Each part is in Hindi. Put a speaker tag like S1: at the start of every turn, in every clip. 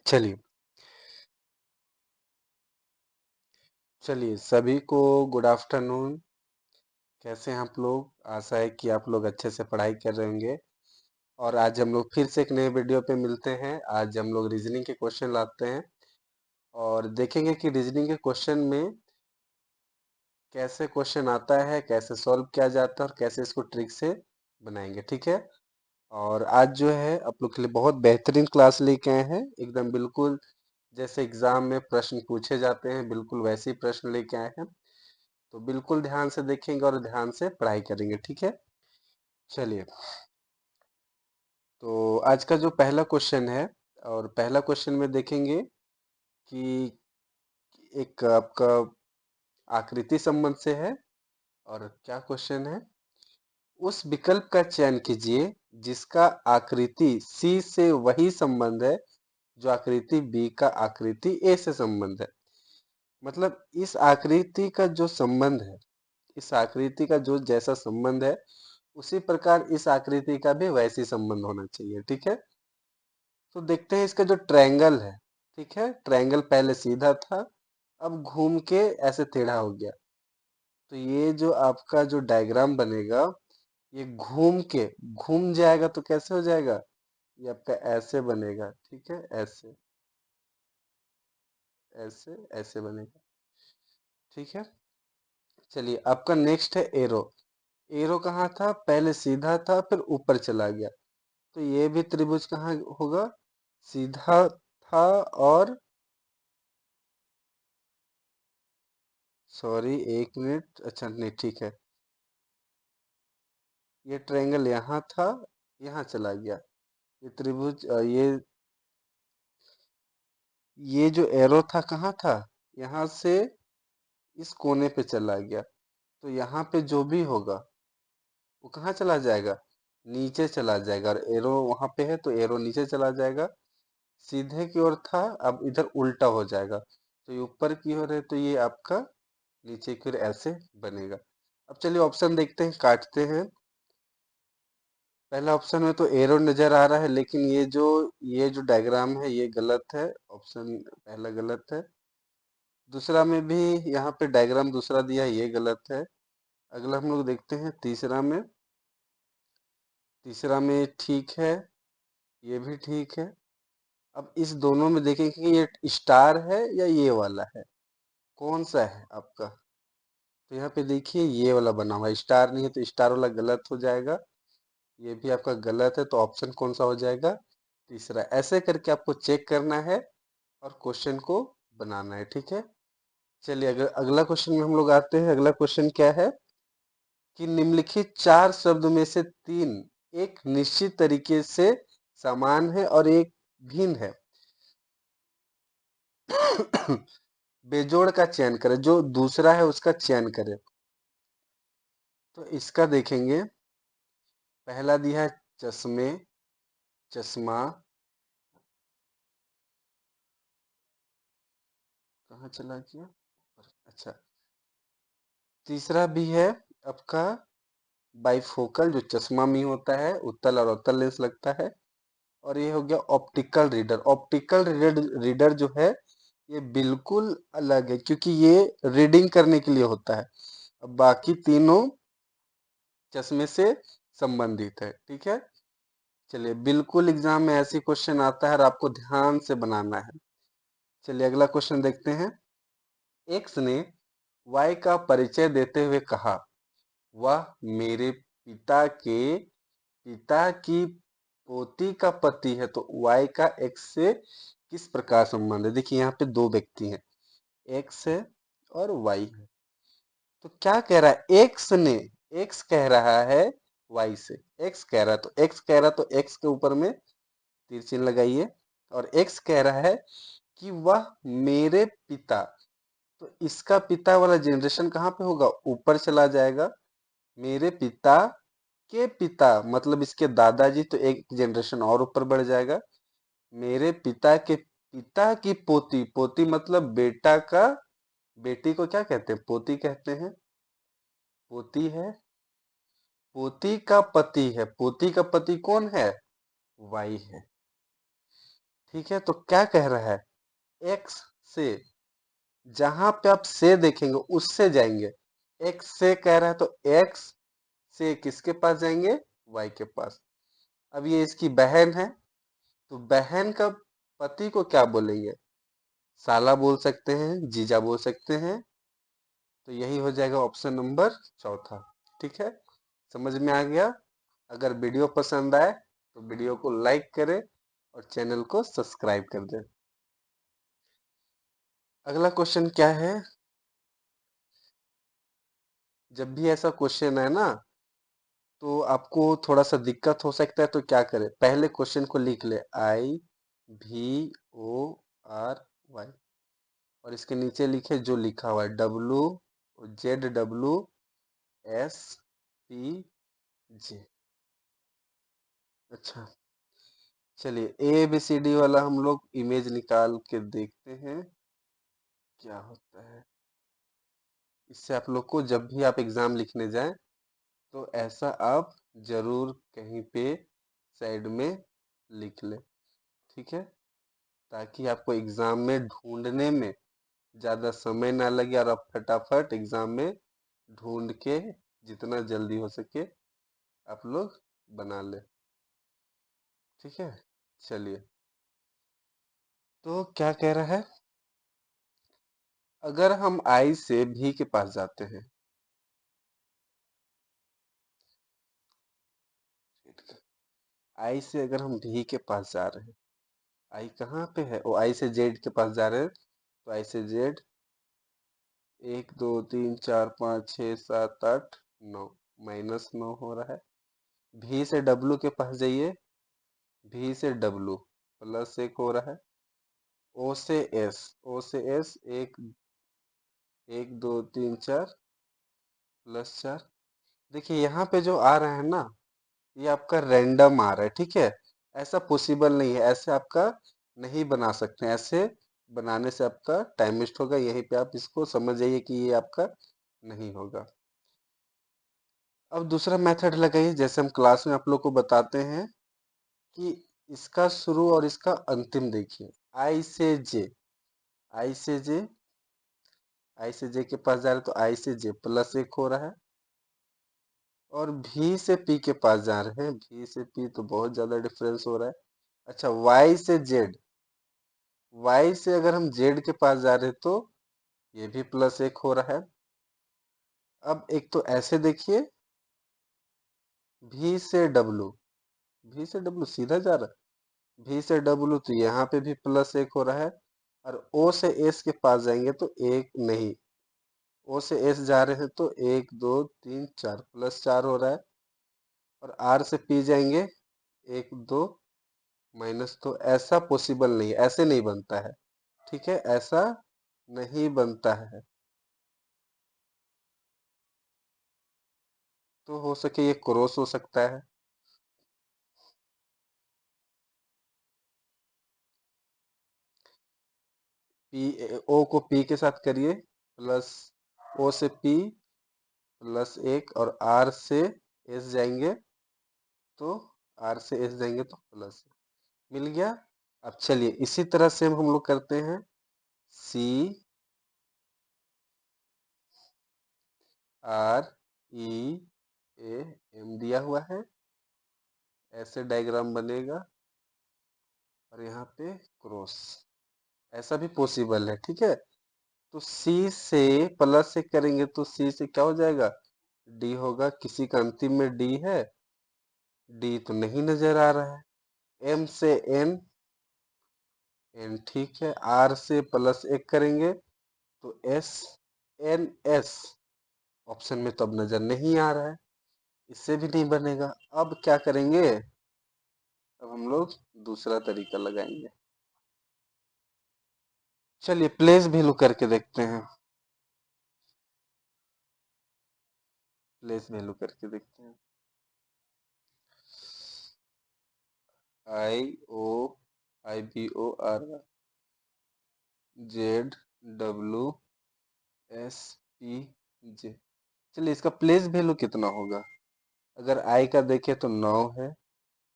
S1: चलिए चलिए सभी को गुड आफ्टरनून। कैसे हैं आप लोग? आशा है कि आप लोग अच्छे से पढ़ाई कर रहे होंगे। और आज हम लोग फिर से एक नए वीडियो पे मिलते हैं। आज हम लोग रीजनिंग के क्वेश्चन लाते हैं और देखेंगे कि रीजनिंग के क्वेश्चन में कैसे क्वेश्चन आता है, कैसे सॉल्व किया जाता है और कैसे इसको ट्रिक से बनाएंगे। ठीक है। और आज जो है आप लोग के लिए बहुत बेहतरीन क्लास लेके आए हैं, एकदम बिल्कुल जैसे एग्जाम में प्रश्न पूछे जाते हैं बिल्कुल वैसे ही प्रश्न लेके आए हैं। तो बिल्कुल ध्यान से देखेंगे और ध्यान से पढ़ाई करेंगे। ठीक है। चलिए, तो आज का जो पहला क्वेश्चन है, और पहला क्वेश्चन में देखेंगे कि एक आपका आकृति संबंध से है। और क्या क्वेश्चन है? उस विकल्प का चयन कीजिए जिसका आकृति सी से वही संबंध है जो आकृति बी का आकृति ए से संबंध है। मतलब इस आकृति का जो संबंध है, इस आकृति का जो जैसा संबंध है उसी प्रकार इस आकृति का भी वैसी संबंध होना चाहिए। ठीक है। तो देखते हैं इसका जो ट्रायंगल है। ठीक है, ट्रायंगल पहले सीधा था, अब घूम के ऐसे टेढ़ा हो गया। तो ये जो आपका जो डायग्राम बनेगा ये घूम के घूम जाएगा तो कैसे हो जाएगा? ये आपका ऐसे बनेगा। ठीक है, ऐसे ऐसे ऐसे बनेगा। ठीक है। चलिए, आपका नेक्स्ट है एरो। एरो कहाँ था? पहले सीधा था फिर ऊपर चला गया। तो ये भी त्रिभुज कहाँ होगा? सीधा था और सॉरी एक मिनट, अच्छा नहीं ठीक है, ये ट्रायंगल यहाँ था, यहाँ चला गया। ये त्रिभुज ये जो एरो था कहाँ था? यहाँ से इस कोने पे चला गया। तो यहाँ पे जो भी होगा वो कहाँ चला जाएगा? नीचे चला जाएगा। और एरो वहां पे है तो एरो नीचे चला जाएगा। सीधे की ओर था, अब इधर उल्टा हो जाएगा। तो ये ऊपर की ओर है तो ये आपका नीचे की ओर ऐसे बनेगा। अब चलिए ऑप्शन देखते हैं, काटते हैं। पहला ऑप्शन में तो एरो नजर आ रहा है, लेकिन ये जो डायग्राम है ये गलत है। ऑप्शन पहला गलत है। दूसरा में भी यहाँ पे डायग्राम दूसरा दिया है, ये गलत है। अगला हम लोग देखते हैं तीसरा में। तीसरा में ठीक है, ये भी ठीक है। अब इस दोनों में देखेंगे कि ये स्टार है या ये वाला है, कौन सा है आपका? तो यहाँ पे देखिए ये वाला बना हुआ है, स्टार नहीं है तो स्टार वाला गलत हो जाएगा। ये भी आपका गलत है, तो ऑप्शन कौन सा हो जाएगा? तीसरा। ऐसे करके आपको चेक करना है और क्वेश्चन को बनाना है। ठीक है। चलिए अगर अगला क्वेश्चन में हम लोग आते हैं। अगला क्वेश्चन क्या है कि निम्नलिखित चार शब्द में से तीन एक निश्चित तरीके से समान है और एक भिन्न है। बेजोड़ का चयन करें, जो दूसरा है उसका चयन करें। तो इसका देखेंगे, पहला दिया है चश्मे, चश्मा। कहाँ चला गया? अच्छा, तीसरा भी है आपका बाइफोकल, जो चश्मा में होता है, उत्तल और अवतल लेंस लगता है। और ये हो गया ऑप्टिकल रीडर। ऑप्टिकल रीडर जो है ये बिल्कुल अलग है, क्योंकि ये रीडिंग करने के लिए होता है। अब बाकी तीनों चश्मे से संबंधित है। ठीक है। चलिए, बिल्कुल एग्जाम में ऐसी क्वेश्चन आता है और आपको ध्यान से बनाना है। चलिए अगला क्वेश्चन देखते हैं। एक्स ने वाई का परिचय देते हुए कहा, वह मेरे पिता की पोती का पति है। तो वाई का एक्स से किस प्रकार संबंध है? देखिए यहाँ पे दो व्यक्ति हैं, एक्स है और वाई है। तो क्या कह रहा है? एक्स कह रहा है वाई से, एक्स कह रहा है तो एक्स कह रहा है तो एक्स के ऊपर में तीर चिन्ह लगाइए। और एक्स कह रहा है कि वह मेरे पिता, तो इसका पिता वाला जनरेशन कहाँ पे होगा? ऊपर चला जाएगा। मेरे पिता के पिता मतलब इसके दादाजी, तो एक जनरेशन और ऊपर बढ़ जाएगा। मेरे पिता के पिता की पोती, पोती मतलब बेटा का, बेटी को क्या कहते हैं? पोती कहते हैं। पोती है, पोती का पति है। पोती का पति कौन है? वाई है। ठीक है, तो क्या कह रहा है, एक्स से, जहां पे आप से देखेंगे उससे जाएंगे। एक्स से कह रहा है तो एक्स से किसके पास जाएंगे, वाई के पास। अब ये इसकी बहन है, तो बहन का पति को क्या बोलेंगे, साला बोल सकते हैं, जीजा बोल सकते हैं। तो यही हो जाएगा ऑप्शन नंबर चौथा। ठीक है, समझ में आ गया। अगर वीडियो पसंद आए तो वीडियो को लाइक करें और चैनल को सब्सक्राइब कर दें। अगला क्वेश्चन क्या है, जब भी ऐसा क्वेश्चन है ना, तो आपको थोड़ा सा दिक्कत हो सकता है, तो क्या करें, पहले क्वेश्चन को लिख ले, IVORY, और इसके नीचे लिखे जो लिखा हुआ है, WZWSPJ। अच्छा, चलिए ABCD वाला हम लोग इमेज निकाल के देखते हैं क्या होता है। इससे आप लोग को जब भी आप एग्जाम लिखने जाएं तो ऐसा आप जरूर कहीं पे साइड में लिख लें। ठीक है, ताकि आपको एग्जाम में ढूंढने में ज्यादा समय ना लगे और आप फटाफट एग्जाम में ढूंढ के जितना जल्दी हो सके आप लोग बना ले। ठीक है, चलिए, तो क्या कह रहा है, अगर हम आई से भी के पास जाते हैं, आई से अगर हम भी के पास जा रहे हैं, आई कहाँ पे है, वो आई से जेड के पास जा रहे हैं, तो आई से जेड, 1 2 3 4 5 6 7 8 9, -9 हो रहा है। भी से डब्लू के पास जाइए, भी से डब्लू +1 हो रहा है। ओ से एस, ओ से एस, 1 1 2 3 4 +4। देखिए यहाँ पे जो आ रहा है ना, ये आपका रैंडम आ रहा है। ठीक है, ऐसा पॉसिबल नहीं है, ऐसे आपका नहीं बना सकते, ऐसे बनाने से आपका टाइम वेस्ट होगा। यहीं पे आप इसको समझ जाइए कि ये आपका नहीं होगा। अब दूसरा मेथड लगाइए, जैसे हम क्लास में आप लोग को बताते हैं कि इसका शुरू और इसका अंतिम देखिए, आई से जे, आई से जे, आई से जे के पास जा रहे हैं तो आई से जे +1 हो रहा है, और भी से पी के पास जा रहे हैं, भी से पी तो बहुत ज्यादा डिफरेंस हो रहा है। अच्छा, वाई से जेड, वाई से अगर हम जेड के पास जा रहे हैं तो ये भी +1 हो रहा है। अब एक तो ऐसे देखिए, भी से डब्लू, भी से डब्लू सीधा जा रहा है, भी से डब्लू तो यहाँ पे भी +1 हो रहा है। और ओ से एस के पास जाएंगे तो एक नहीं, ओ से एस जा रहे हैं तो 1 2 3 4 +4 हो रहा है। और आर से पी जाएंगे, 1 2 माइनस, तो ऐसा पॉसिबल नहीं है, ऐसे नहीं बनता है। ठीक है, ऐसा नहीं बनता है। तो हो सके ये क्रॉस हो सकता है। पी, ओ को पी के साथ करिए, प्लस, ओ से पी +1, और आर से एस जाएंगे तो, आर से एस जाएंगे तो प्लस, मिल गया। अब चलिए इसी तरह से हम लोग करते हैं, C R E A M दिया हुआ है, ऐसे डायग्राम बनेगा, और यहाँ पे क्रॉस, ऐसा भी पॉसिबल है। ठीक है, तो सी से +1 करेंगे तो सी से क्या हो जाएगा, डी होगा, किसी का अंतिम में डी है, डी तो नहीं नजर आ रहा है। एम से एन, एन ठीक है, आर से +1 करेंगे तो एस, एन एस, ऑप्शन में तो अब नजर नहीं आ रहा है, इससे भी नहीं बनेगा। अब क्या करेंगे, अब हम लोग दूसरा तरीका लगाएंगे। चलिए प्लेस वैल्यू करके देखते हैं, प्लेस वैल्यू करके देखते हैं, IOIBOR, ZWSPJ। चलिए इसका प्लेस वैल्यू कितना होगा, अगर आई का देखें तो 9 है,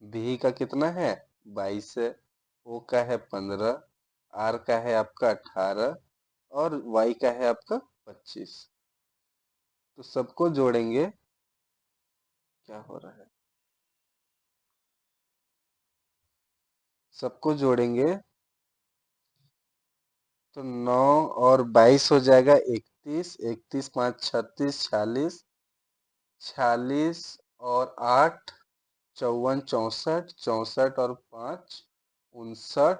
S1: बी का कितना है, 22 है, O का है 15, R का है आपका 18 और Y का है आपका 25। तो सबको जोड़ेंगे, क्या हो रहा है, सबको जोड़ेंगे तो 9 और 22 हो जाएगा 31, 31 5 36, 46, 46 और 8 54, 64, 64 और 5 59,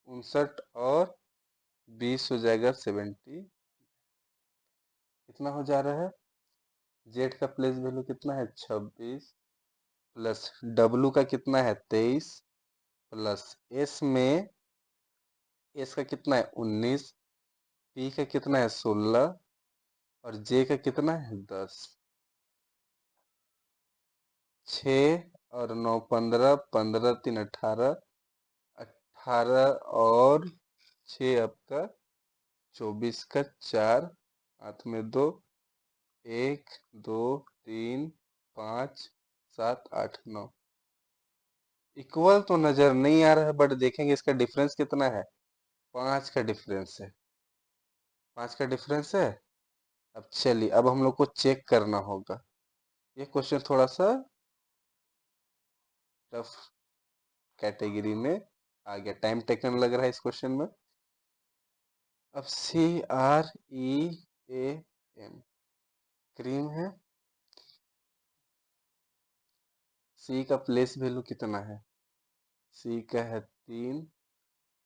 S1: 59 और 20 हो जाएगा 70। कितना हो जा रहा है, जेड का प्लेस वैल्यू कितना है 26 प्लस डब्लू का कितना है 23 प्लस एस में एस का कितना है 19, पी का कितना है 16 और जे का कितना है 10। 6 और 9 15, 15 3 18, 18 और 6 आपका 24 का 4, हाथ में 2, 1 2 3 5 7 8 9। इक्वल तो नजर नहीं आ रहा है, बट देखेंगे इसका डिफरेंस कितना है, 5 का डिफरेंस है, 5 का डिफरेंस है। अब चलिए, अब हम लोग को चेक करना होगा। ये क्वेश्चन थोड़ा सा टफ कैटेगरी में आ गया, टाइम टेकन लग रहा है इस क्वेश्चन में। अब CREAM क्रीम है, सी का प्लेस वैल्यू कितना है, सी का है 3,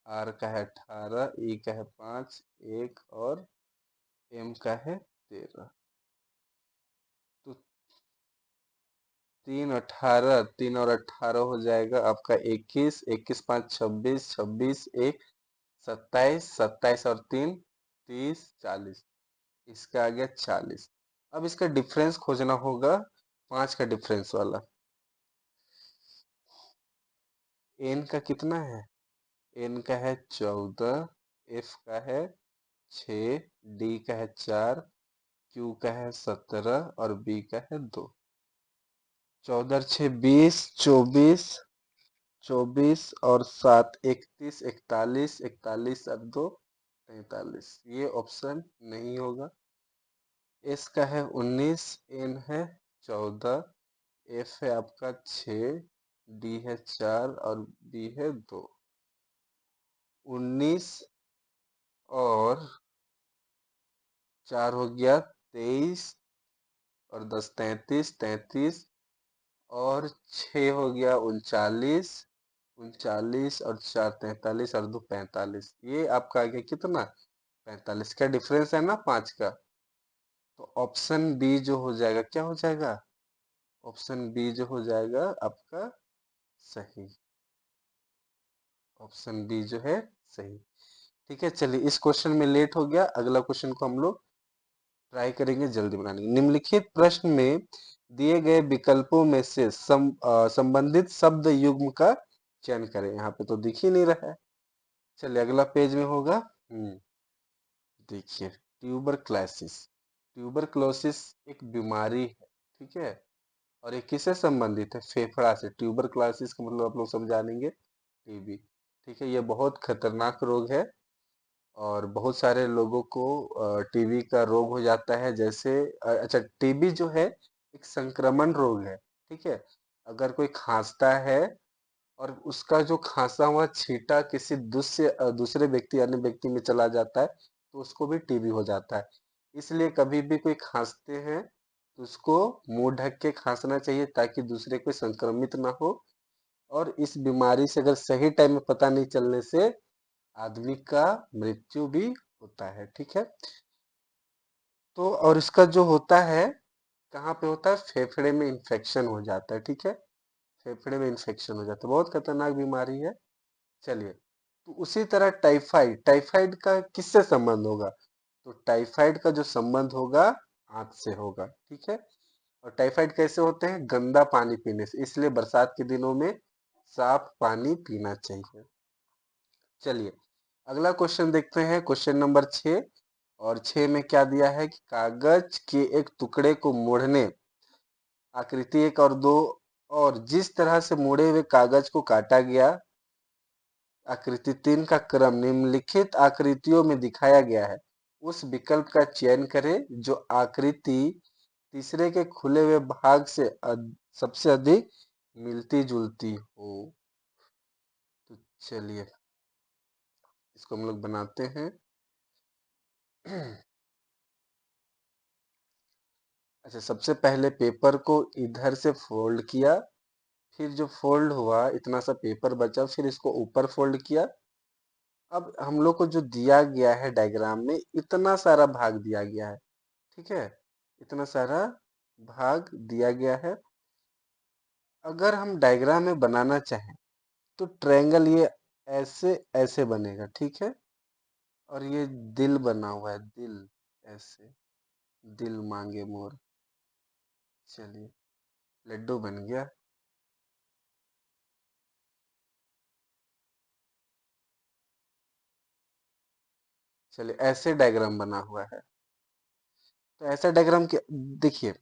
S1: आर का है 18, ई का है 5, 1 और एम का है 13। तो 3 18, 3 और 18 हो जाएगा आपका 21, 21 5 26, 26 1 27, 27 और 3 30, 40। इसका आ गया 40। अब इसका डिफरेंस खोजना होगा, 5 का डिफरेंस वाला। एन का कितना है, एन का है 14, एफ का है 6, डी का है 4, क्यू का है 17 और बी का है 2। 14 6 20, 24, 24 और 7 31, 41, 41 और 2 43। ये ऑप्शन नहीं होगा। एस का है 19, एन है 14, एफ है आपका 6, डी है 4 और बी है 2। 19 और 4 हो गया 23 और 10 33, 33 और 6 हो गया 39, 39 और 4 43 और 2 45। ये आपका आ गया कितना, 45 का डिफरेंस है ना 5 का। तो ऑप्शन बी जो हो जाएगा, क्या हो जाएगा, ऑप्शन बी जो हो जाएगा आपका सही, ऑप्शन बी जो है सही। ठीक है, चलिए इस क्वेश्चन में लेट हो गया, अगला क्वेश्चन को हम लोग ट्राई करेंगे जल्दी बनाने की। निम्नलिखित प्रश्न में दिए गए विकल्पों में से संबंधित शब्द युग्म का चयन करें। यहाँ पे तो दिख ही नहीं रहा है, चलिए अगला पेज में होगा। देखिए, ट्यूबरक्लोसिस, ट्यूबरक्लोसिस एक बीमारी है, ठीक है, और ये किससे संबंधित है, फेफड़ा से। ट्यूबरक्लोसिस का मतलब आप लोग सब जानेंगे, टीबी। ठीक है, ये बहुत खतरनाक रोग है और बहुत सारे लोगों को टीबी का रोग हो जाता है। जैसे अच्छा, टीबी जो है एक संक्रमण रोग है, ठीक है। अगर कोई खांसता है और उसका जो खांसा हुआ छींटा किसी दूसरे व्यक्ति अन्य व्यक्ति में चला जाता है तो उसको भी टीबी हो जाता है। इसलिए कभी भी कोई खांसते हैं तो उसको मुंह ढक के खांसना चाहिए ताकि दूसरे कोई संक्रमित ना हो। और इस बीमारी से अगर सही टाइम में पता नहीं चलने से आदमी का मृत्यु भी होता है, ठीक है। तो और इसका जो होता है, कहाँ पे होता है, फेफड़े में इन्फेक्शन हो जाता है, ठीक है, फेफड़े में इन्फेक्शन हो जाता है, बहुत खतरनाक बीमारी है। चलिए, तो उसी तरह टाइफाइड, टाइफाइड का किससे संबंध होगा, तो टाइफाइड का जो संबंध होगा आंत से होगा, ठीक है। और टाइफाइड कैसे होते हैं, गंदा पानी पीने से, इसलिए बरसात के दिनों में साफ पानी पीना चाहिए। चलिए अगला क्वेश्चन देखते हैं, क्वेश्चन नंबर 6। और 6 में क्या दिया है कि कागज के एक टुकड़े को मोड़ने, आकृति 1 और 2 और जिस तरह से मुड़े हुए कागज को काटा गया, आकृति 3 का क्रम निम्नलिखित आकृतियों में दिखाया गया है। उस विकल्प का चयन करें जो आकृति तीसरे के खुले हुए भाग से सबसे अधिक मिलती जुलती हो। तो चलिए इसको हम लोग बनाते हैं। अच्छा, सबसे पहले पेपर को इधर से फोल्ड किया, फिर जो फोल्ड हुआ इतना सा पेपर बचा, फिर इसको ऊपर फोल्ड किया। अब हम लोग को जो दिया गया है डायग्राम में, इतना सारा भाग दिया गया है, ठीक है, इतना सारा भाग दिया गया है। अगर हम डायग्राम में बनाना चाहें तो ट्रायंगल ये ऐसे ऐसे बनेगा, ठीक है, और ये दिल बना हुआ है, दिल ऐसे, दिल मांगे मोर। चलिए लड्डू बन गया। चलिए ऐसे डायग्राम बना हुआ है। तो ऐसा डायग्राम के देखिए,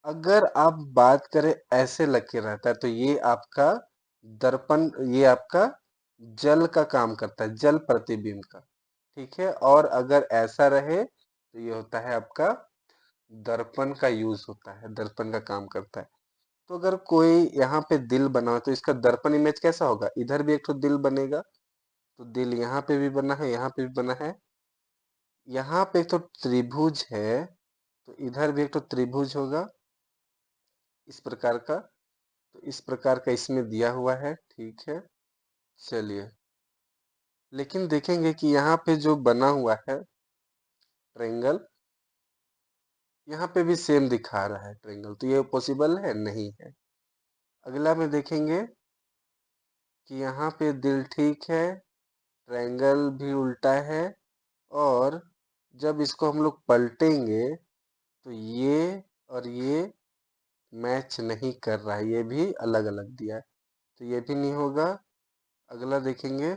S1: अगर आप बात करें ऐसे लग के रहता है तो ये आपका दर्पण, ये आपका जल का काम करता है, जल प्रतिबिंब का, ठीक है। और अगर ऐसा रहे तो ये होता है आपका दर्पण का यूज होता है, दर्पण का काम करता है। तो अगर कोई यहाँ पे दिल बना हो तो इसका दर्पण इमेज कैसा होगा, इधर भी एक तो दिल बनेगा, तो दिल यहाँ पे भी बना है, यहाँ पे भी बना है, यहाँ पे एक तो त्रिभुज है, तो इधर भी एक तो त्रिभुज होगा इस प्रकार का। तो इस प्रकार का इसमें दिया हुआ है, ठीक है। चलिए, लेकिन देखेंगे कि यहाँ पे जो बना हुआ है ट्रायंगल, यहाँ पे भी सेम दिखा रहा है ट्रायंगल, तो ये पॉसिबल है, नहीं है। अगला में देखेंगे कि यहाँ पे दिल ठीक है, ट्रायंगल भी उल्टा है, और जब इसको हम लोग पलटेंगे तो ये और ये मैच नहीं कर रहा है, ये भी अलग अलग दिया है, तो ये भी नहीं होगा। अगला देखेंगे,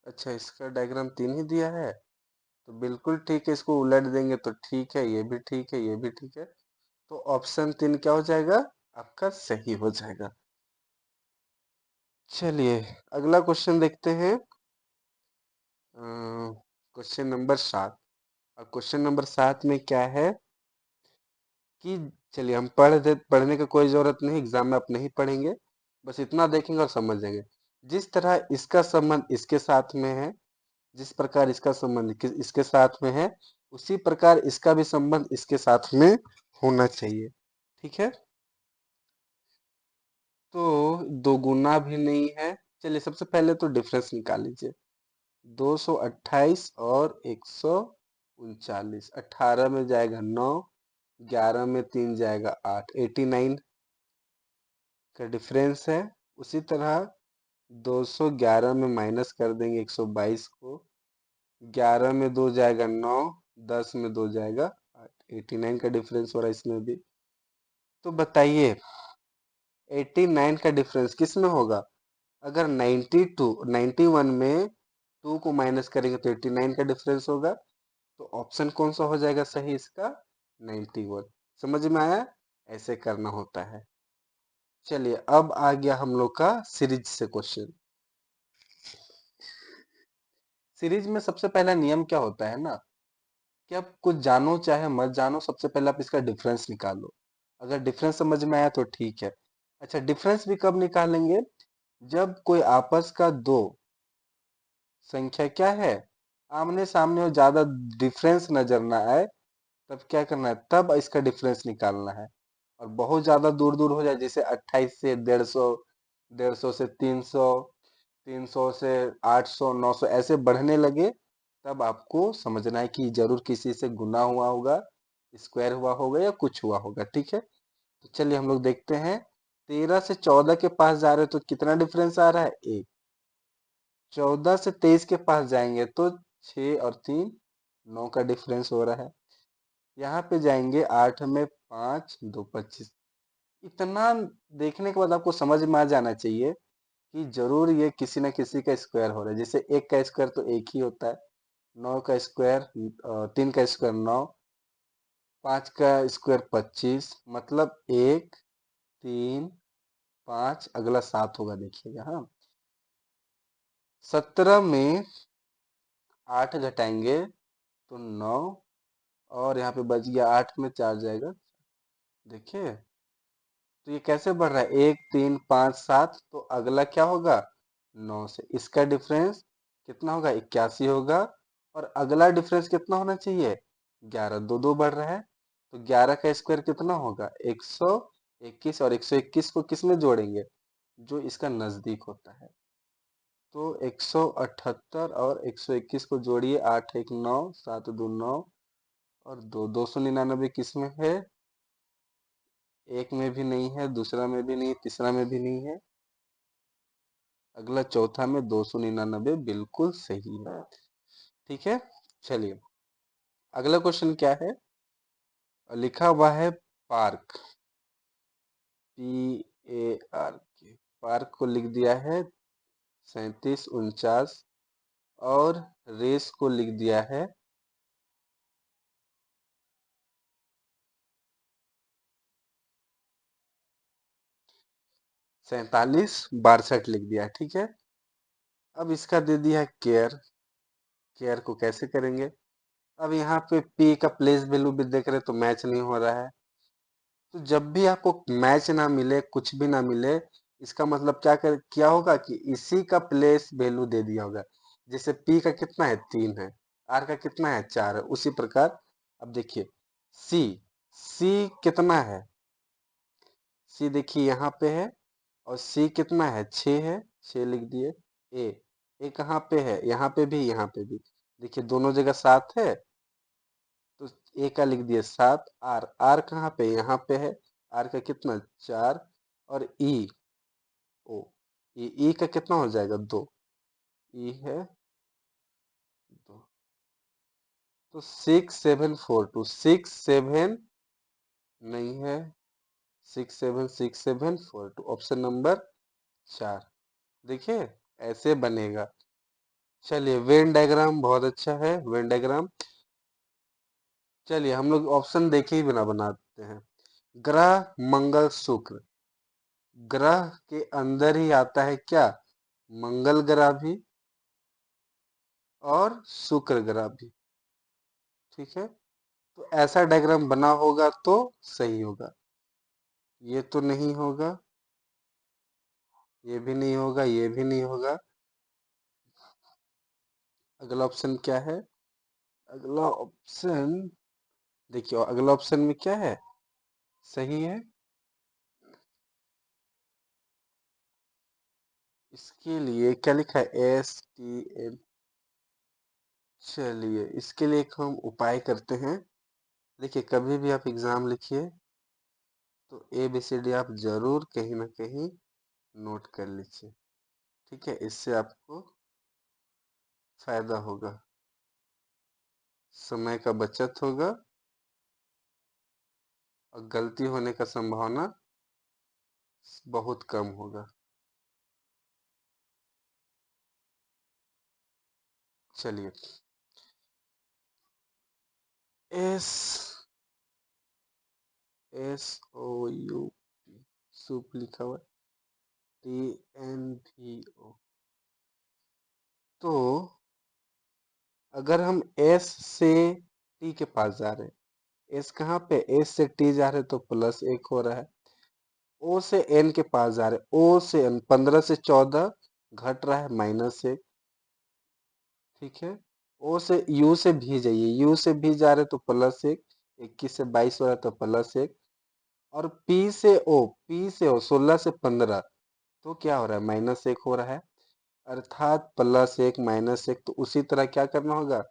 S1: अच्छा इसका डायग्राम 3 ही दिया है, तो बिल्कुल ठीक है, इसको उलट देंगे तो ठीक है, ये भी ठीक है, ये भी ठीक है। तो ऑप्शन 3 क्या हो जाएगा, आपका सही हो जाएगा। चलिए अगला क्वेश्चन देखते हैं, क्वेश्चन नंबर 7। और क्वेश्चन नंबर 7 में क्या है कि, चलिए हम पढ़ने का कोई जरूरत नहीं, एग्जाम में आप नहीं पढ़ेंगे, बस इतना देखेंगे और समझ जाएंगे। जिस तरह इसका संबंध इसके साथ में है, जिस प्रकार इसका संबंध इसके साथ में है, उसी प्रकार इसका भी संबंध इसके साथ में होना चाहिए, ठीक है। तो दो गुना भी नहीं है। चलिए सबसे पहले तो डिफरेंस निकाल लीजिए, 228 और 139, 18 में जाएगा 9, 11 में 3 जाएगा 8, 89 का डिफरेंस है। उसी तरह 211 में माइनस कर देंगे 122 को, 11 में 2 जाएगा 9, 10 में 2 जाएगा 8, 89 का डिफरेंस हो रहा है इसमें भी। तो बताइए 89 का डिफरेंस किस में होगा, अगर 92 91 में 2 को माइनस करेंगे तो 89 का डिफरेंस होगा। तो ऑप्शन कौन सा हो जाएगा सही इसका, 91। समझ में आया, ऐसे करना होता है। चलिए अब आ गया हम लोग का सीरीज से क्वेश्चन। सीरीज में सबसे पहला नियम क्या होता है ना, कि आप कुछ जानो चाहे मत जानो, सबसे पहले आप इसका डिफरेंस निकालो। अगर डिफरेंस समझ में आया तो ठीक है। अच्छा, डिफरेंस भी कब निकालेंगे, जब कोई आपस का दो संख्या क्या है, आमने सामने और ज्यादा डिफरेंस नजर ना आए, तब क्या करना है, तब इसका डिफरेंस निकालना है। और बहुत ज्यादा दूर दूर हो जाए, जैसे 28 से 150, 150 से 300, 300 से 800, 900 ऐसे बढ़ने लगे, तब आपको समझना है कि जरूर किसी से गुना हुआ होगा, स्क्वायर हुआ होगा या कुछ हुआ होगा, ठीक है। तो चलिए हम लोग देखते हैं, 13 से 14 के पास जा रहे हो तो कितना डिफरेंस आ रहा है, 1। 14 से 23 के पास जाएंगे तो 6 और 3 9 का डिफरेंस हो रहा है। यहाँ पे जाएंगे 8 में 5 2 25। इतना देखने के बाद आपको समझ में आ जाना चाहिए कि जरूर ये किसी न किसी का स्क्वायर हो रहा है। जैसे एक का स्क्वायर तो एक ही होता है, 9 का स्क्वायर 3 का स्क्वायर 9, 5 का स्क्वायर 25, मतलब 1 3 5, अगला 7 होगा, देखिएगा। हाँ, 17 में 8 घटाएंगे तो 9, और यहाँ पे बच गया 8 में 4 जाएगा। देखिए, तो ये कैसे बढ़ रहा है, 1 3 5 7, तो अगला क्या होगा, 9 से इसका डिफरेंस कितना होगा, 81 होगा। और अगला डिफरेंस कितना होना चाहिए, 11, दो दो बढ़ रहा है, तो 11 का स्क्वायर कितना होगा, 121, और 121 को किस में जोड़ेंगे, जो इसका नजदीक होता है। तो 178 और 121 को जोड़िए, 8 1 9, 7 2 9, और 299 किस में है, एक में भी नहीं है, दूसरा में भी नहीं, तीसरा में भी नहीं है, अगला चौथा में 299 बिल्कुल सही है। ठीक है, चलिए अगला क्वेश्चन क्या है, लिखा हुआ है पार्क, PARK, पार्क को लिख दिया है 37 49, और रेस को लिख दिया है 47 62 लिख दिया है। ठीक है, अब इसका दे दिया है केयर, केयर को कैसे करेंगे, अब यहाँ पे पी का प्लेस वैल्यू भी देख रहे तो मैच नहीं हो रहा है। तो जब भी आपको मैच ना मिले, कुछ भी ना मिले, इसका मतलब क्या होगा कि इसी का प्लेस वैल्यू दे दिया होगा। जैसे पी का कितना है, 3 है, आर का कितना है, 4 है, उसी प्रकार अब देखिए सी, सी कितना है, सी देखिए यहाँ पे है, और सी कितना है, 6 है, 6 लिख दिए। ए, ए कहाँ पे है, यहाँ पे भी, यहाँ पे भी, देखिए दोनों जगह 7 है, तो ए का लिख दिए 7। आर, आर कहाँ पे, यहाँ पे है, आर का कितना, 4, और ई, ओ, ई का कितना हो जाएगा, 2, ई है 2, तो 6742, 67 नहीं है, 676742, ऑप्शन नंबर 4। देखिए ऐसे बनेगा। चलिए वेन डायग्राम बहुत अच्छा है, वेन डायग्राम। चलिए हम लोग ऑप्शन देखे ही बिना बनाते हैं। ग्रह मंगल शुक्र, ग्रह के अंदर ही आता है क्या, मंगल ग्रह भी और शुक्र ग्रह भी। ठीक है, तो ऐसा डायग्राम बना होगा तो सही होगा, ये तो नहीं होगा, ये भी नहीं होगा, ये भी नहीं होगा। अगला ऑप्शन क्या है, अगला ऑप्शन देखिए, अगला ऑप्शन में क्या है, सही है। इसके लिए क्या लिखा है, STM। चलिए इसके लिए एक हम उपाय करते हैं। देखिए कभी भी आप एग्जाम लिखिए तो ABCD आप जरूर कहीं ना कहीं नोट कर लीजिए। ठीक है, इससे आपको फायदा होगा, समय का बचत होगा, और गलती होने का संभावना बहुत कम होगा। चलिए, एस SOUP, सूप लिखा हुआ, TNVO। तो अगर हम S से T के पास जा रहे हैं, S कहाँ पे, S से T जा रहे हैं तो +1 हो रहा है। O से N के पास जा रहे हैं, O से N 15 से 14 घट रहा है, -1। ठीक है, O से U से भी जाइए, U से भी जा रहे हैं तो +1, 21 से 22 हो रहा है तो +1। और P से O, P से O 16 से 15, तो क्या हो रहा है, -1 हो रहा है। अर्थात +1 -1, तो उसी तरह क्या करना होगा,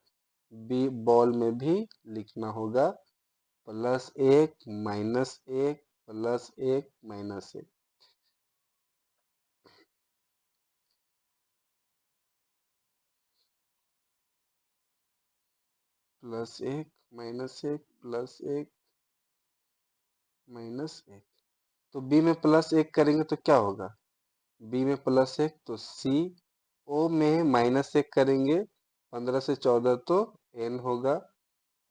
S1: बी बॉल में भी लिखना होगा, +1 -1 +1 -1। +1 -1 +1 -1, तो बी में +1 करेंगे तो क्या होगा, बी में +1 तो सी, ओ में -1 करेंगे 15 से 14 तो एन होगा,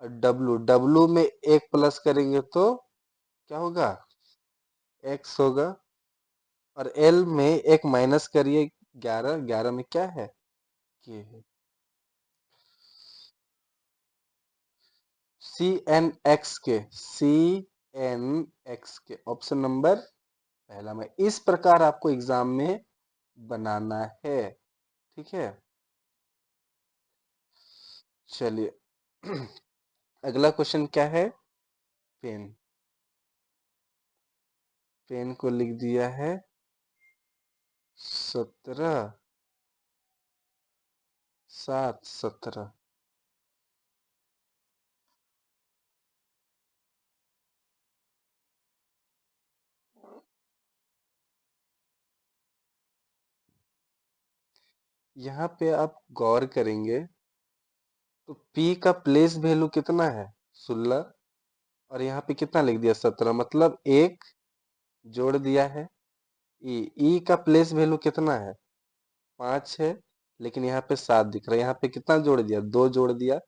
S1: और डब्लू डब्लू में एक प्लस करेंगे तो क्या होगा? एक्स होगा। और एल में एक माइनस करिए, 11, 11 में क्या है? के है। सी एन एक्स के, सी एन एक्स के, ऑप्शन नंबर पहला में। इस प्रकार आपको एग्जाम में बनाना है, ठीक है। चलिए अगला क्वेश्चन क्या है? पेन, पेन को लिख दिया है 17/7/17। यहाँ पे आप गौर करेंगे तो P का प्लेस वैल्यू कितना है? 16। और यहाँ पे कितना लिख दिया? 17, मतलब एक जोड़ दिया है। ई का प्लेस वैल्यू कितना है? 5 है, लेकिन यहाँ पे 7 दिख रहा है। यहाँ पे कितना जोड़ दिया? 2 जोड़ दिया।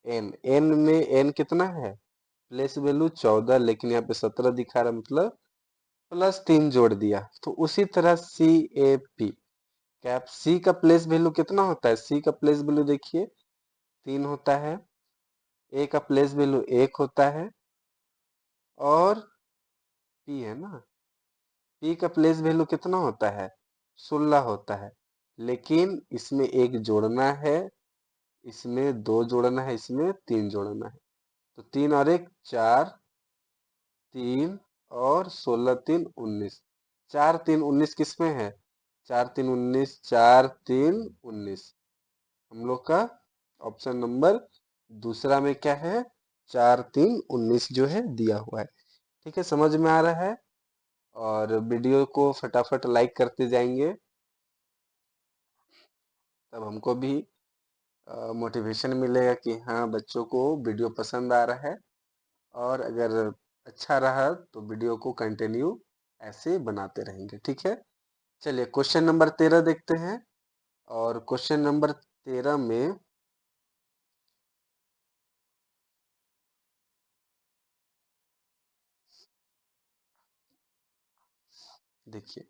S1: एन, एन में एन कितना है? प्लेस वैल्यू 14, लेकिन यहाँ पे 17 दिखा रहा है, मतलब +3 जोड़ दिया। तो उसी तरह सी ए पी कैप, सी का प्लेस वैल्यू कितना होता है? सी का प्लेस वैल्यू देखिए 3 होता है, ए का प्लेस वैल्यू 1 होता है, और पी है ना, पी का प्लेस वैल्यू कितना होता है? 16 होता है। लेकिन इसमें एक जोड़ना है, इसमें 2 जोड़ना है, इसमें 3 जोड़ना है। तो 3 और 1 4, 3 और 16 3 19। 4 3 19 किसमें है? 4 3 19, 4 3 19। हम लोग का ऑप्शन नंबर दूसरा में क्या है? 4 3 19 जो है दिया हुआ है। ठीक है, समझ में आ रहा है? और वीडियो को फटाफट लाइक करते जाएंगे, तब हमको भी मोटिवेशन मिलेगा कि हाँ बच्चों को वीडियो पसंद आ रहा है। और अगर अच्छा रहा तो वीडियो को कंटिन्यू ऐसे बनाते रहेंगे, ठीक है। चलिए क्वेश्चन नंबर 13 देखते हैं। और क्वेश्चन नंबर 13 में देखिए,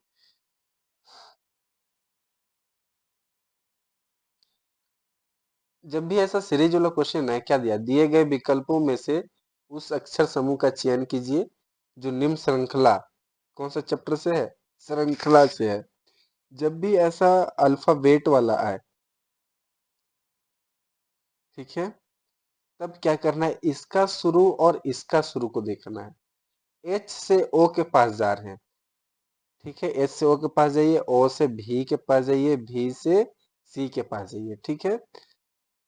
S1: जब भी ऐसा सीरीज वाला क्वेश्चन है, क्या दिया? दिए गए विकल्पों में से उस अक्षर समूह का चयन कीजिए जो निम्न श्रृंखला, कौन सा चैप्टर से है? श्रृंखला से है। जब भी ऐसा अल्फाबेट वाला आए, ठीक है, तब क्या करना है? इसका शुरू और इसका शुरू को देखना है। एच से ओ के पास जा रहे हैं, ठीक है, एच से ओ के पास जाइए, ओ से भी के पास जाइए, भी से सी के पास जाइए, ठीक है।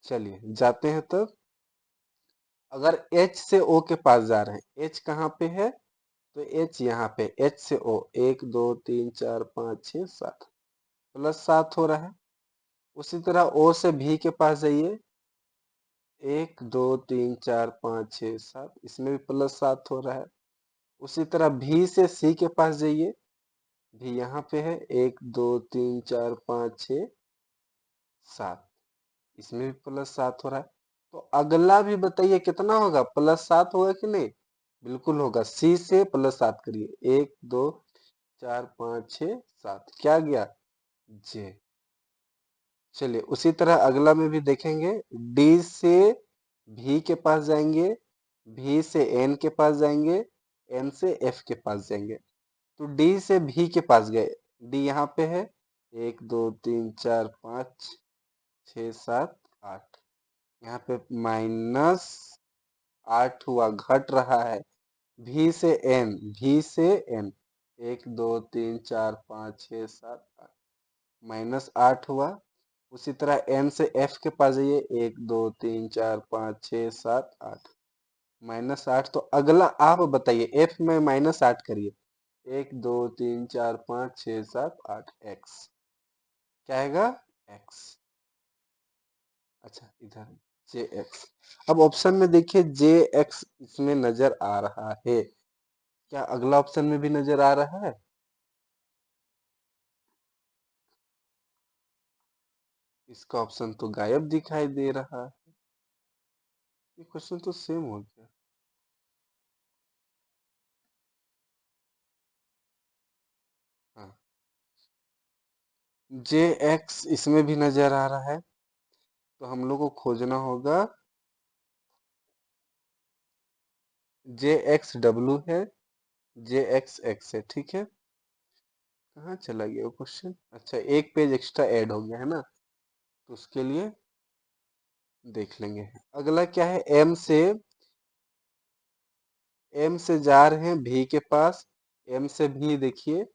S1: चलिए जाते हैं तब। अगर एच से ओ के पास जा रहे हैं, एच कहाँ पे है? तो एच यहाँ पे, एच से ओ 1 2 3 4 5 6 7, +7 हो रहा है। उसी तरह ओ से भी के पास जाइए, 1 2 3 4 5 6 7, इसमें भी +7 हो रहा है। उसी तरह भी से सी के पास जाइए, भी यहाँ पे है, 1 2 3 4 5 6 7, इसमें भी +7 हो रहा है। तो अगला भी बताइए कितना होगा? +7 होगा कि नहीं? बिल्कुल होगा। सी से +7 करिए, 1 2 4 5 6 7, क्या गया? जे। चलिए उसी तरह अगला में भी देखेंगे। डी से भी के पास जाएंगे, भी से एन के पास जाएंगे, एन से एफ के पास जाएंगे। तो डी से भी के पास गए, डी यहाँ पे है, 1 2 3 4 5 6 7 8, यहाँ पे -8 हुआ, घट रहा है। भी से एन, भी से एन, 1 2 3 4 5 6 7 8, -8 हुआ। उसी तरह एन से एफ के पास जाइए, 1 2 3 4 5 6 7 8, -8। तो अगला आप बताइए, एफ में -8 करिए, 1 2 3 4 5 6 7 8, एक्स, क्या आएगा? एक्स। अच्छा इधर जे एक्स। अब ऑप्शन में देखिए जे एक्स इसमें नजर आ रहा है, क्या अगला ऑप्शन में भी नजर आ रहा है? इसका ऑप्शन तो गायब दिखाई दे रहा है। ये क्वेश्चन तो सेम हो गया। हाँ, जे एक्स इसमें भी नजर आ रहा है, तो हम लोग को खोजना होगा। जे एक्स डब्लू है, जे एक्स एक्स है, ठीक है। कहाँ चला गया वो क्वेश्चन? अच्छा, एक पेज एक्स्ट्रा ऐड हो गया है ना, तो उसके लिए देख लेंगे। अगला क्या है? एम से जा रहे हैं भी के पास। एम से भी देखिए,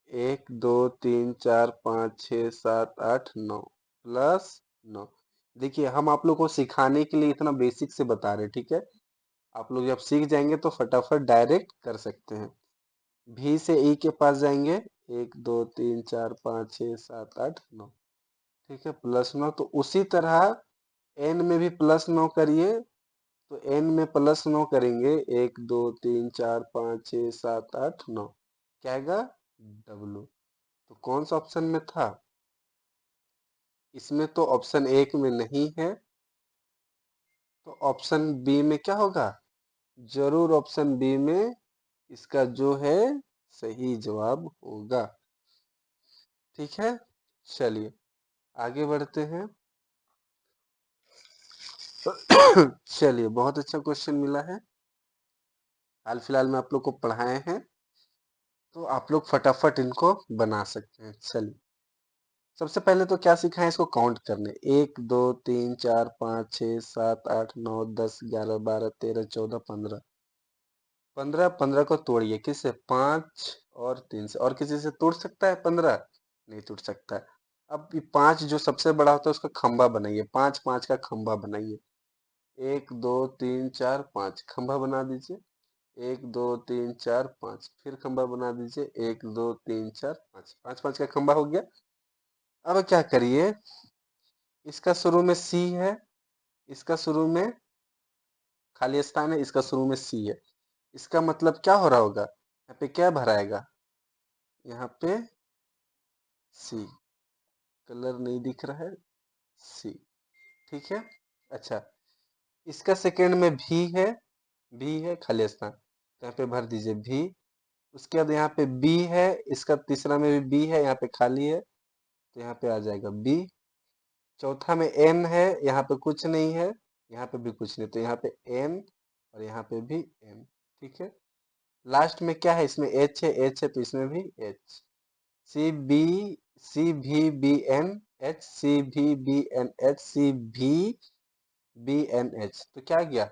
S1: 1 2 3 4 5 6 7 8 9 +9। देखिए, हम आप लोग को सिखाने के लिए इतना बेसिक से बता रहे हैं, ठीक है। आप लोग जब सीख जाएंगे तो फटाफट डायरेक्ट कर सकते हैं। भी से ई के पास जाएंगे, 1 2 3 4 5 6 7 8 9, ठीक है, +9। तो उसी तरह एन में भी +9 करिए। तो एन में +9 करेंगे, 1 2 3 4 5 6 7 8 9, क्या आएगा? डब्लू। तो कौन सा ऑप्शन में था? इसमें तो ऑप्शन एक में नहीं है, तो ऑप्शन बी में क्या होगा? जरूर ऑप्शन बी में इसका जो है सही जवाब होगा, ठीक है। चलिए आगे बढ़ते हैं। चलिए, बहुत अच्छा क्वेश्चन मिला है, हाल फिलहाल में आप लोग को पढ़ाए हैं, तो आप लोग फटाफट इनको बना सकते हैं। चलिए, सबसे पहले तो क्या सीखा है? इसको काउंट करने। 1 2 3 4 5 6 7 8 9 10 11 12 13 14 15। 15 को तोड़िए, किससे? 5 और 3 से। और किसी से तोड़ सकता है 15? नहीं तोड़ सकता है। अब ये 5 जो सबसे बड़ा होता है उसका खंभा बनाइए, 5 5 का खंभा बनाइए। 1 2 3 4 5 खंभा बना दीजिए। 1 2 3 4 5 फिर खंभा बना दीजिए। 1 2 3 4 5 5 5 का खंभा हो गया। अब क्या करिए, इसका शुरू में सी है, इसका शुरू में खाली स्थान है, इसका शुरू में सी है। इसका मतलब क्या हो रहा होगा? यहाँ पे क्या भराएगा? यहाँ पे सी। कलर नहीं दिख रहा है, सी, ठीक है। अच्छा, इसका सेकंड में भी है खाली स्थान, तो यहाँ पे भर दीजिए भी। उसके बाद यहाँ पे बी है, इसका तीसरा में भी बी है, यहाँ पे खाली है, तो यहाँ पे आ जाएगा बी। चौथा में एन है, यहाँ पे कुछ नहीं है, यहाँ पे भी कुछ नहीं, तो यहाँ पे एन और यहाँ पे भी एन, ठीक है। लास्ट में क्या है? इसमें एच है, एच है तो इसमें भी एच। सी बी सी भी बी एन एच, सी भी बी एन एच, सी भी बी एन एच, तो क्या गया?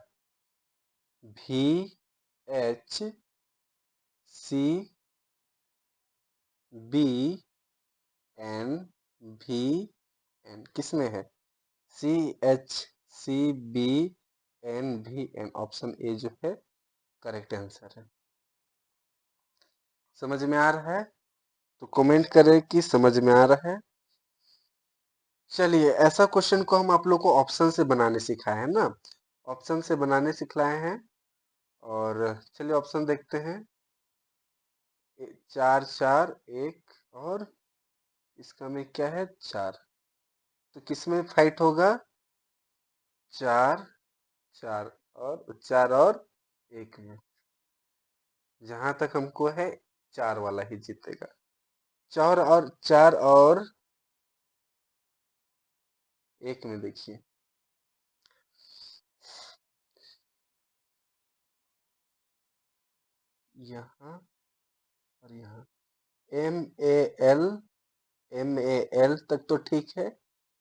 S1: B H C B N B N, किसमें है? C H C B N B N, option A जो है करेक्ट आंसर है। समझ में आ रहा है? तो कमेंट करें कि समझ में आ रहा है। चलिए, ऐसा क्वेश्चन को हम आप लोग को ऑप्शन से बनाने सिखाए हैं ना, ऑप्शन से बनाने सिखलाए हैं। और चलिए ऑप्शन देखते हैं। 4 4 1, और इसका में क्या है? 4। तो किसमें फाइट होगा? 4 4, और 4 और 1 में। जहां तक हमको है 4 वाला ही जीतेगा। 4 और 1 में देखिए, यहाँ और यहाँ। M A L M A L तक तो ठीक है।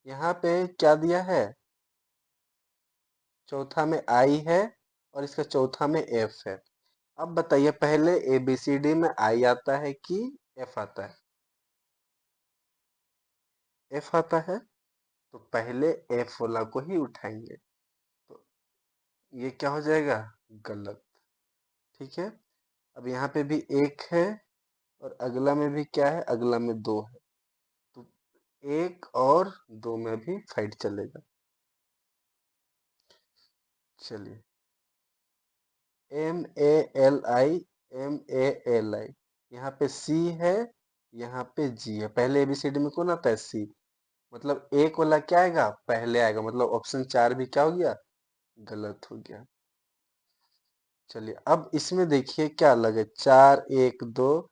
S1: यहाँ पे क्या दिया है? चौथा में आई है, और इसका चौथा में एफ है। अब बताइए, पहले ए बी सी डी में आई आता है कि एफ आता है? एफ आता है, तो पहले एफ वाला को ही उठाएंगे, तो ये क्या हो जाएगा? गलत, ठीक है। अब यहाँ पे भी 1 है, और अगला में भी क्या है? अगला में 2 है, तो 1 और 2 में भी फाइट चलेगा। चलिए, एम ए एल आई यहाँ पे सी है, यहाँ पे जी है। पहले एबीसीडी में कौन आता है? सी। मतलब एक वाला क्या आएगा? पहले आएगा, मतलब ऑप्शन 4 भी क्या हो गया? गलत हो गया। चलिए अब इसमें देखिए क्या अलग है, 4-1-2,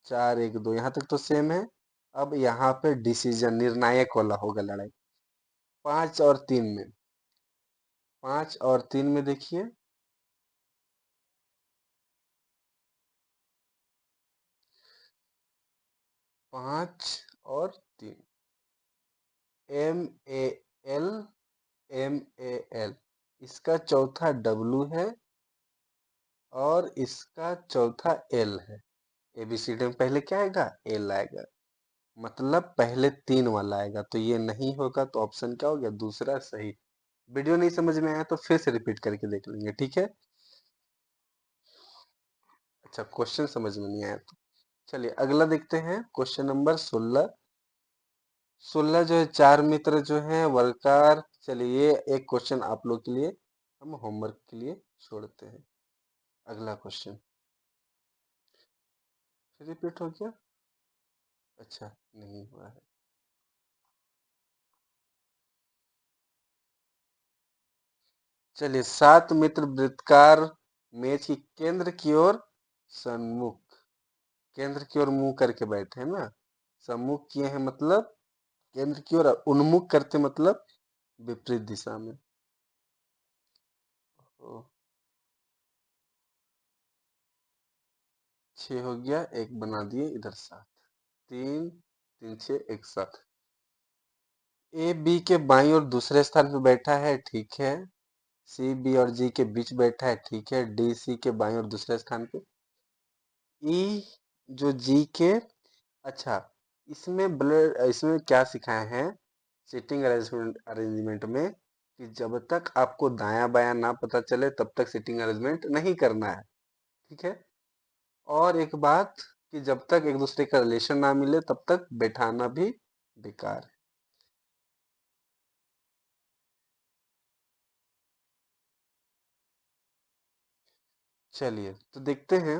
S1: 4-1-2 यहाँ तक तो सेम है। अब यहाँ पे डिसीजन निर्णायक वाला होगा लड़ाई, 5 और 3 में। 5 और 3 में देखिए, 5 और 3, MAL MAL, इसका चौथा W है और इसका चौथा L है। ABCD में पहले क्या आएगा, L आएगा, मतलब पहले 3 वाला आएगा, तो ये नहीं होगा, तो ऑप्शन क्या हो गया, दूसरा सही। वीडियो नहीं समझ में आया तो फिर से रिपीट करके देख लेंगे, ठीक है। अच्छा, क्वेश्चन समझ में नहीं आया तो चलिए अगला देखते हैं, क्वेश्चन नंबर 16। 16 जो है, 4 मित्र जो है वर्गाकार। चलिए ये एक क्वेश्चन आप लोग के लिए हम होमवर्क के लिए छोड़ते हैं। अगला क्वेश्चन फिर रिपीट हो गया, अच्छा नहीं हुआ है। चलिए, 7 मित्र वृत्ताकार मेज की केंद्र की ओर सन्मुख, केंद्र की ओर मुंह करके बैठे हैं ना, सम्मुख किए हैं मतलब केंद्र की ओर, उन्मुख करते मतलब विपरीत दिशा में। तो 6 हो गया, एक बना दिए इधर 7, 3 3 6 एक 7। ए बी के बाईं ओर दूसरे स्थान पे बैठा है, ठीक है। सी बी और जी के बीच बैठा है, ठीक है। डी सी के बाईं ओर दूसरे स्थान पे। ई जो जी के, अच्छा इसमें क्या सिखाए हैं सीटिंग अरेंजमेंट में, कि जब तक आपको दायां बायां ना पता चले तब तक सीटिंग अरेंजमेंट नहीं करना है, ठीक है। और एक बात कि जब तक एक दूसरे का रिलेशन ना मिले तब तक बैठाना भी बेकार है। चलिए तो देखते हैं,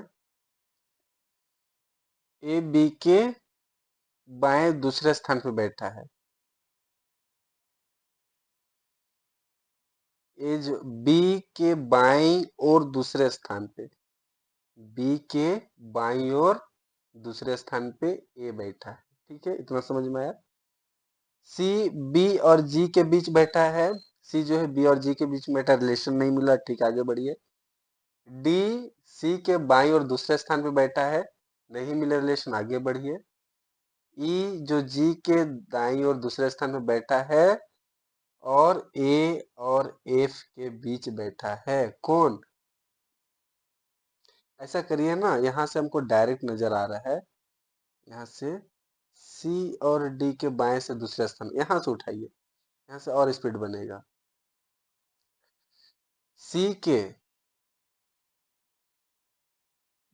S1: ए बी के बाएं दूसरे स्थान पे बैठा है, ए जो बी के बाईं और दूसरे स्थान पे, बी के बाईं ओर दूसरे स्थान पे ए बैठा है, ठीक है, इतना समझ में आया। सी बी और जी के बीच बैठा है, सी जो है बी और जी के बीच में बैठा, रिलेशन नहीं मिला, ठीक, आगे बढ़िए। डी सी के बाईं और दूसरे स्थान पे बैठा है, नहीं मिले रिलेशन, आगे बढ़िए। ई जो जी के दाईं और दूसरे स्थान पे बैठा है और ए और एफ के बीच बैठा है, कौन, ऐसा करिए ना, यहाँ से हमको डायरेक्ट नजर आ रहा है, यहाँ से सी और डी के बाएं से दूसरे स्थान, यहाँ से उठाइए, यहाँ से और स्पीड बनेगा। सी के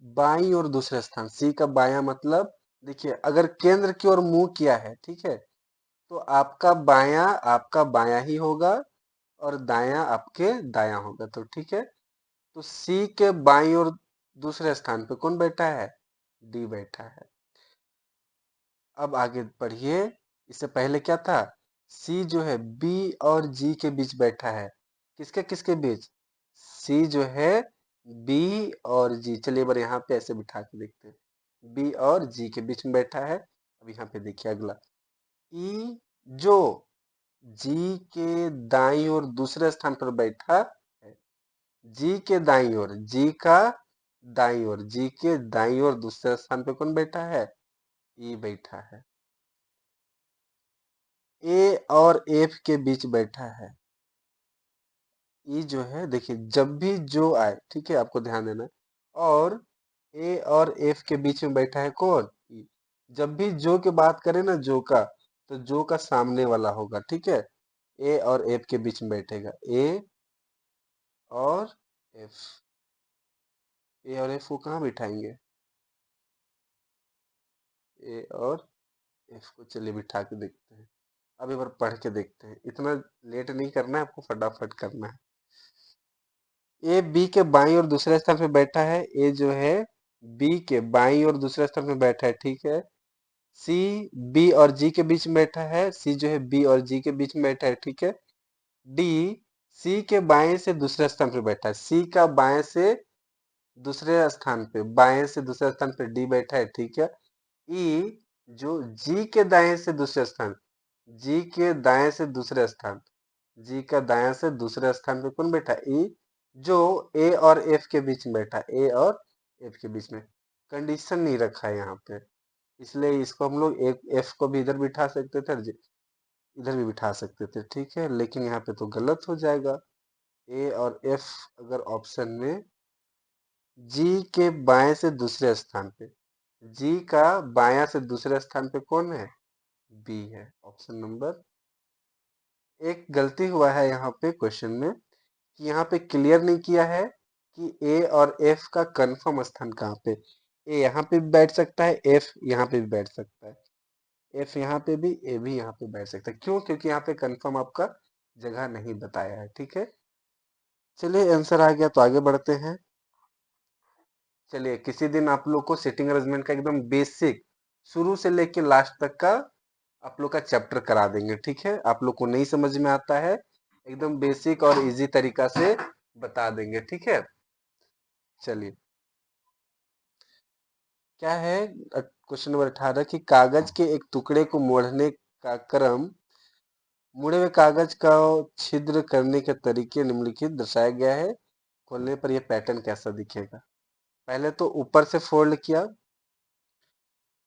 S1: बाईं और दूसरे स्थान, सी का बायां मतलब, देखिए अगर केंद्र की ओर मुंह किया है, ठीक है, तो आपका बायां ही होगा और दायां आपके दायां होगा, तो ठीक है। तो सी के बाईं ओर दूसरे स्थान पे कौन बैठा है, डी बैठा है। अब आगे बढ़िए, इससे पहले क्या था, सी जो है बी और जी के बीच बैठा है, किसके किसके बीच, सी जो है बी और जी, चलिए एक बार यहाँ पे ऐसे बिठा के देखते हैं, बी और जी के बीच में बैठा है। अब यहाँ पे देखिए अगला, ई जो जी के दाईं ओर दूसरे स्थान पर बैठा है, जी के दाईं ओर, जी का दाईं ओर, जी के दाईं ओर दूसरे स्थान पे कौन बैठा है, ई बैठा है। ए और एफ के बीच बैठा है, ई जो है, देखिए जब भी जो आए, ठीक है, आपको ध्यान देना है। और ए और एफ के बीच में बैठा है कौन, ई। जब भी जो की बात करें ना, जो का, तो जो का सामने वाला होगा, ठीक है। ए और एफ के बीच में बैठेगा, ए और एफ, ए और एफ को कहाँ बिठाएंगे, ए और एफ को, चलिए बिठा के देखते हैं। अब एक बार पढ़ के देखते हैं, इतना लेट नहीं करना है आपको, फटाफट करना है। ए बी के बाईं और दूसरे स्थान पे बैठा है, ए जो है बी के बाईं और दूसरे स्थान पे बैठा है, ठीक है। सी बी और जी के बीच में बैठा है, सी जो है बी और जी के बीच में बैठा है, ठीक है। डी सी के बाएं से दूसरे स्थान पे बैठा है, सी का बाएं से दूसरे स्थान पे, बाएं से दूसरे स्थान पे डी बैठा है, ठीक है। ई जो जी के दाएं से दूसरे स्थान, जी के दाएं से दूसरे स्थान, जी का दाएं से दूसरे स्थान पे कौन बैठा, ई, जो ए और एफ के बीच में बैठा, ए और एफ के बीच में। कंडीशन नहीं रखा है यहाँ पे, इसलिए इसको हम लोग एक एफ को भी इधर बिठा सकते थे और इधर भी बिठा सकते थे, ठीक है, लेकिन यहाँ पे तो गलत हो जाएगा। ए और एफ अगर ऑप्शन में जी के बाएं से दूसरे स्थान पे, जी का बायां से दूसरे स्थान पे कौन है, बी है। ऑप्शन नंबर एक गलती हुआ है यहाँ पे क्वेश्चन में, कि यहाँ पे क्लियर नहीं किया है कि ए और एफ का कंफर्म स्थान कहाँ पे। ए यहाँ पे भी बैठ सकता है, एफ यहाँ पे भी बैठ सकता है, एफ यहाँ पे भी, ए भी यहाँ पे बैठ सकता है। क्यों? क्योंकि यहाँ पे कंफर्म आपका जगह नहीं बताया है, ठीक है। चलिए आंसर आ गया तो आगे बढ़ते हैं। चलिए किसी दिन आप लोग को सिटिंग अरेंजमेंट का एकदम बेसिक शुरू से लेके लास्ट तक का आप लोग का चैप्टर करा देंगे, ठीक है। आप लोग को नहीं समझ में आता है, एकदम बेसिक और इजी तरीका से बता देंगे, ठीक है। चलिए क्या है क्वेश्चन नंबर 18 कि कागज के एक टुकड़े को मोड़ने का क्रम, मुड़े हुए कागज का छिद्र करने के तरीके निम्नलिखित दर्शाया गया है, खोलने पर यह पैटर्न कैसा दिखेगा। पहले तो ऊपर से फोल्ड किया,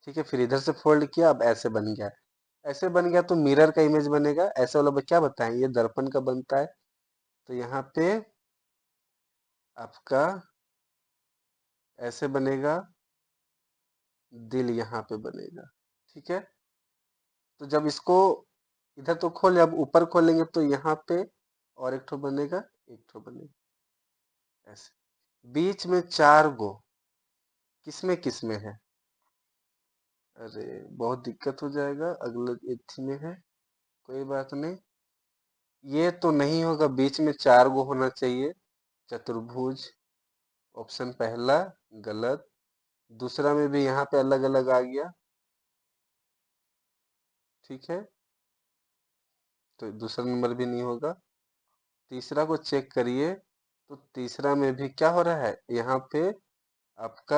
S1: ठीक है, फिर इधर से फोल्ड किया, अब ऐसे बन गया। ऐसे बन गया तो मिरर का इमेज बनेगा, ऐसे वाला क्या बताएं, ये दर्पण का बनता है। तो यहाँ पे आपका ऐसे बनेगा, दिल यहाँ पे बनेगा, ठीक है। तो जब इसको इधर तो खोले, अब ऊपर खोलेंगे तो यहाँ पे और एक ठो बनेगा, एक ठो बनेगा ऐसे। बीच में 4 गो किसमें किसमें है, अरे बहुत दिक्कत हो जाएगा, अगले इथी में है, कोई बात नहीं। ये तो नहीं होगा, बीच में 4 गो होना चाहिए, चतुर्भुज। ऑप्शन पहला गलत। दूसरा में भी यहाँ पे अलग अलग आ गया, ठीक है, तो दूसरा नंबर भी नहीं होगा। तीसरा को चेक करिए, तो तीसरा में भी क्या हो रहा है, यहाँ पे आपका